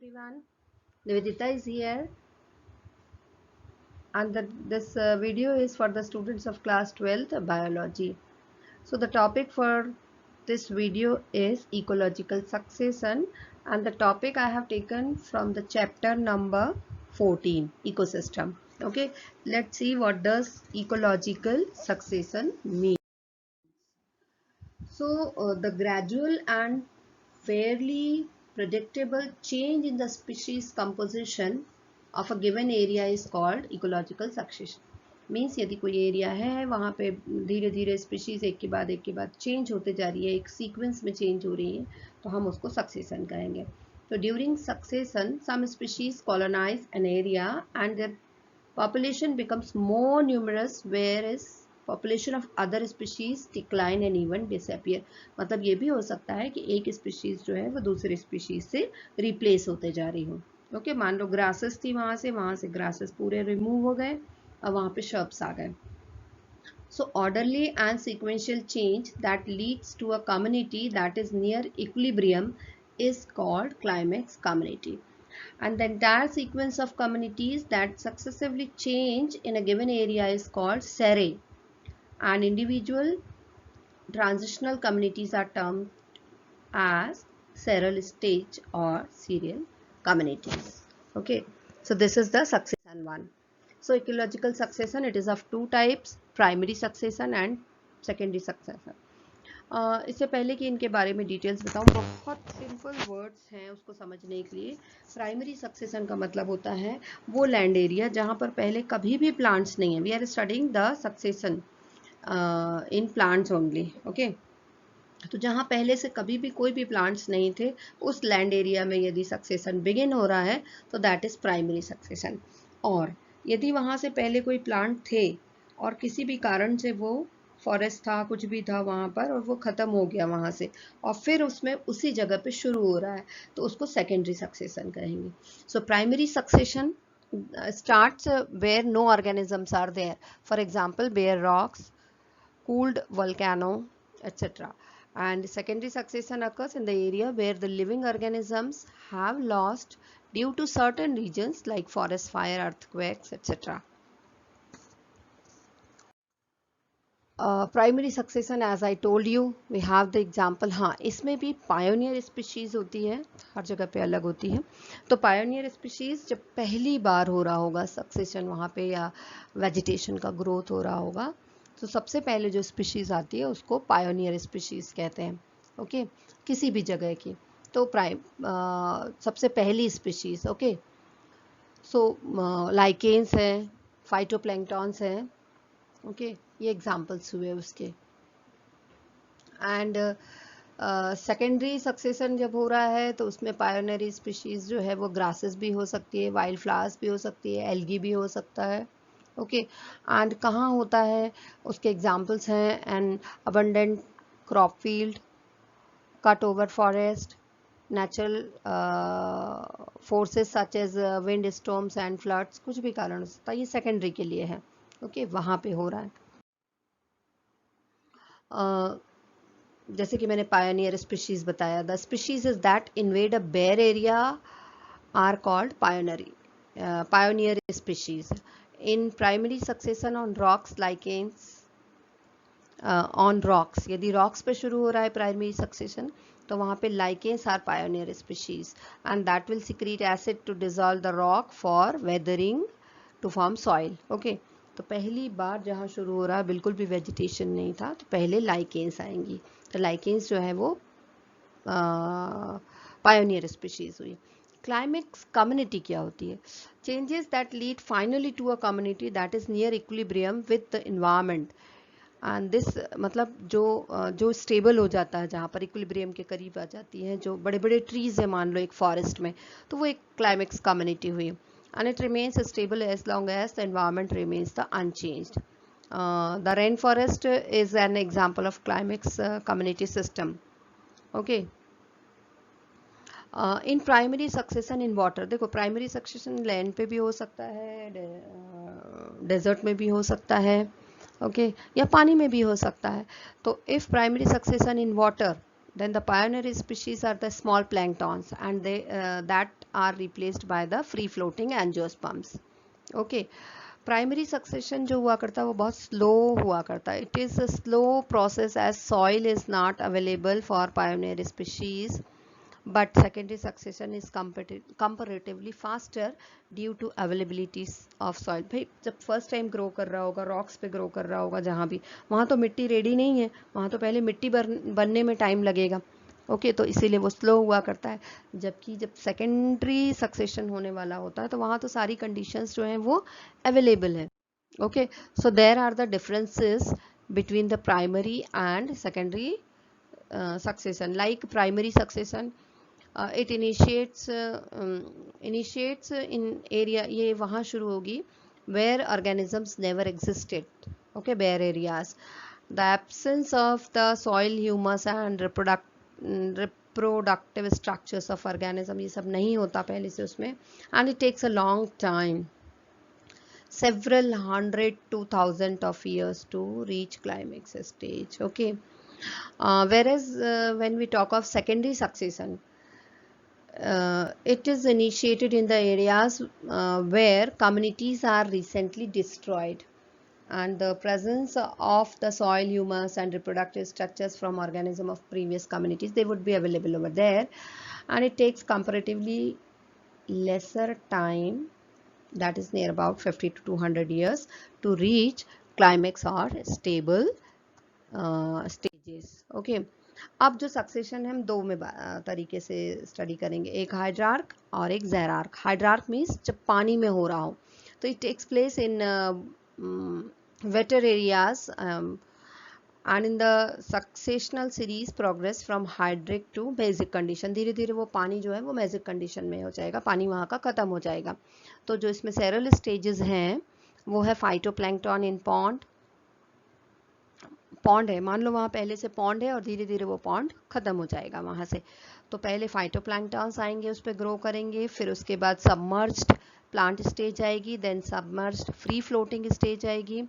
everyone. Nivedita is here, and this video is for the students of class 12th biology. So the topic for this video is ecological succession, and the topic I have taken from the chapter number 14, ecosystem. Okay, let's see what does ecological succession mean. So the gradual and fairly predictable change in the species composition of a given area is called ecological succession. Means यदि कोई area है वहाँ पे धीरे धीरे species एक के बाद चेंज होते जा रही है, एक सीक्वेंस में चेंज हो रही है, तो हम उसको सक्सेशन कहेंगे. तो during succession some species colonise an area and their population becomes more numerous whereas population of other species decline and even disappear. मतलब ये भी हो सकता है कि एक स्पीशीज जो है वो दूसरे स्पीशीज से रिप्लेस होते जा रही हो. ओके, मान लो ग्रासेस थी, वहां से ग्रासेस पूरे रिमूव हो गए और वहां पे शर्प्स आ गए. So orderly and sequential change that leads to a community that is near equilibrium is called climax community. And the entire sequence of communities that successively change in a given area is called serai, and individual transitional communities are termed as seral stage or serial communities. Okay, so this is the succession one. So ecological succession, it is of two types, primary succession and secondary succession. इससे पहले कि इनके बारे में details बताऊं, बहुत simple words हैं उसको समझने के लिए. प्राइमरी सक्सेशन का मतलब होता है वो लैंड एरिया जहां पर पहले कभी भी प्लांट्स नहीं है. We are studying the succession in plants only. Okay, तो जहां पहले से कभी भी कोई भी प्लांट्स नहीं थे, उस लैंड एरिया में यदि सक्सेशन बिगिन हो रहा है तो दैट इज प्राइमरी सक्सेशन. और यदि वहां से पहले कोई प्लांट थे और किसी भी कारण से वो फॉरेस्ट था, कुछ भी था वहाँ पर, और वो ख़त्म हो गया वहाँ से, और फिर उसमें उसी जगह पे शुरू हो रहा है, तो उसको सेकेंडरी सक्सेशन कहेंगे. So primary succession starts where no organisms are there. For example, bare rocks, cooled volcano, etc. And secondary succession occurs in the area where the living organisms have lost due to certain regions like forest fire, earthquakes, etc. Primary succession as I told you we have the example. हाँ, इसमें भी pioneer species होती है, हर जगह पे अलग होती है. तो पायोनियर स्पीशीज़ जब पहली बार हो रहा होगा सक्सेशन वहाँ पे, या वेजिटेशन का ग्रोथ हो रहा होगा, तो सबसे पहले जो स्पीशीज़ आती है उसको पायोनियर स्पीशीज़ कहते हैं. ओके, किसी भी जगह की. तो सबसे पहली स्पीशीज़. ओके, सो लाइकेन्स हैं, फाइटोप्लैंक्टॉन्स हैं. ओके, ये एग्जाम्पल्स हुए उसके. एंड सेकेंडरी सक्सेशन जब हो रहा है तो उसमें पायोनियरी स्पीशीज़ जो है वो ग्रासेस भी हो सकती है, वाइल्ड फ्लावर्स भी हो सकती है, एल्गी भी हो सकता है. ओके, एंड कहाँ होता है उसके एग्जाम्पल्स हैं an abundant crop field, cut over forest, natural forces such as wind storms and floods, कुछ भी कारण हो सकता है. ये सेकेंडरी के लिए है. ओके, वहाँ पे हो रहा है. जैसे कि मैंने पायोनियर स्पीशीज बताया, the species is that invade a bare area are called pioneer species. In primary succession on rocks lichens, on rocks, यदि रॉक्स पे शुरू हो रहा है प्राइमरी सक्सेशन तो वहाँ पे lichens are pioneer species and that will secrete acid to dissolve the rock for weathering to form soil. Okay, तो पहली बार जहाँ शुरू हो रहा है बिल्कुल भी वेजिटेशन नहीं था, तो पहले लाइकेन्स आएंगी. तो लाइकेन्स जो है वो पायोनियर स्पीशीज हुई. क्लाइमेक्स कम्युनिटी क्या होती है? Changes that lead finally to a community that is near equilibrium with the environment. And this मतलब जो स्टेबल हो जाता है, जहाँ पर इक्विलिब्रियम के करीब आ जाती हैं, जो बड़े बड़े ट्रीज है मान लो एक फॉरेस्ट में, तो वो एक क्लाइमेक्स कम्युनिटी हुई. And it remains stable as long as the environment remains unchanged. The rainforest is an example of climax community system. Okay. In primary succession in water, देखो primary succession land पे भी हो सकता है, desert में भी हो सकता है, okay, या पानी में भी हो सकता है. तो if primary succession in water, then the pioneer species are the small planktons and they that are replaced by the free floating angiosperms. Okay. Primary succession जो हुआ करता है वो बहुत स्लो हुआ करता है. It is a slow process as soil is not available for pioneer species, but secondary succession is comparatively faster due to availability of soil. भाई जब फर्स्ट टाइम ग्रो कर रहा होगा, रॉक्स पे ग्रो कर रहा होगा जहाँ भी, वहाँ तो मिट्टी रेडी नहीं है, वहाँ तो पहले मिट्टी बनने में टाइम लगेगा. ओके तो इसीलिए वो स्लो हुआ करता है. जबकि जब सेकेंडरी सक्सेशन होने वाला होता है तो वहाँ तो सारी कंडीशंस जो हैं वो अवेलेबल है. Okay so there are the differences between the primary and secondary succession. Like primary succession, it initiates in area, ये वहाँ शुरू होगी where organisms never existed. Okay, bare areas. The absence of the soil, humus and reproductive structures of organism, ये सब नहीं होता पहले से उसमें, and it takes a long time, several hundred to thousand of years to reach climax stage. Okay. Whereas when we talk of secondary succession, it is initiated in the areas where communities are recently destroyed, and the presence of the soil, humus and reproductive structures from organism of previous communities, they would be available over there, and it takes comparatively lesser time, that is near about 50 to 200 years, to reach climax or stable stages. Okay. अब जो succession है हम दो में तरीके से study करेंगे, एक हाइड्रार्क और एक ज़ेरार्क. हाइड्रार्क मीन्स जब पानी में हो रहा हो, तो it takes place in wetter areas and in the successional series progress from hydric to basic condition. धीरे धीरे वो पानी जो है वो बेसिक कंडीशन में हो जाएगा, पानी वहाँ का ख़त्म हो जाएगा. तो जो इसमें सेरल स्टेजेस हैं वो है फाइटोप्लैंक्टन इन पॉन्ड है, मान लो वहाँ पहले से पॉन्ड है और धीरे धीरे वो पॉन्ड खत्म हो जाएगा वहाँ से. तो पहले फाइटोप्लैंक्टन्स आएंगे, उस पर ग्रो करेंगे, फिर उसके बाद सबमर्ज्ड प्लांट स्टेज आएगी, then submerged free floating stage आएगी,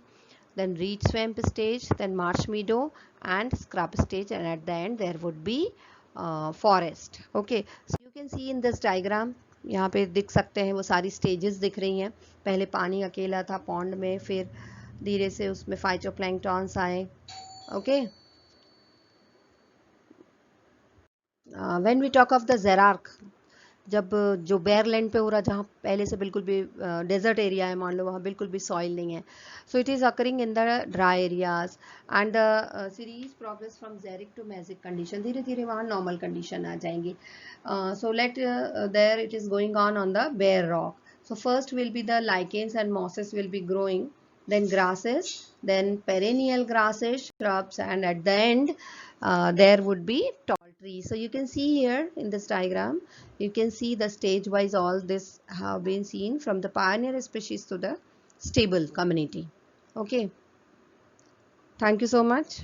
then reach swamp stage, then marsh meadow and scrub stage, and at the end there would be forest. Okay, so you can see in this diagram, यहाँ पे दिख सकते हैं वो सारी stages दिख रही हैं. पहले पानी अकेला था पॉन्ड में, फिर धीरे से उसमें फाइटोप्लैंक्टन्स आए. Okay, when we talk of the ज़ेरार्क, जब जो बेयर लैंड पे हो रहा, जहाँ पहले से बिल्कुल भी डेजर्ट एरिया है, मान लो वहाँ बिल्कुल भी सॉइल नहीं है, so it is occurring in the dry areas and the series progress from xeric to mesic condition. धीरे धीरे वहाँ नॉर्मल कंडीशन आ जाएंगी. So let there it is going on the bare rock. So first will be the lichens and mosses will be growing, then grasses, then perennial grasses, shrubs, and at the end there would be tall trees. So you can see here in this diagram, you can see the stage wise all this have been seen from the pioneer species to the stable community. Okay, thank you so much.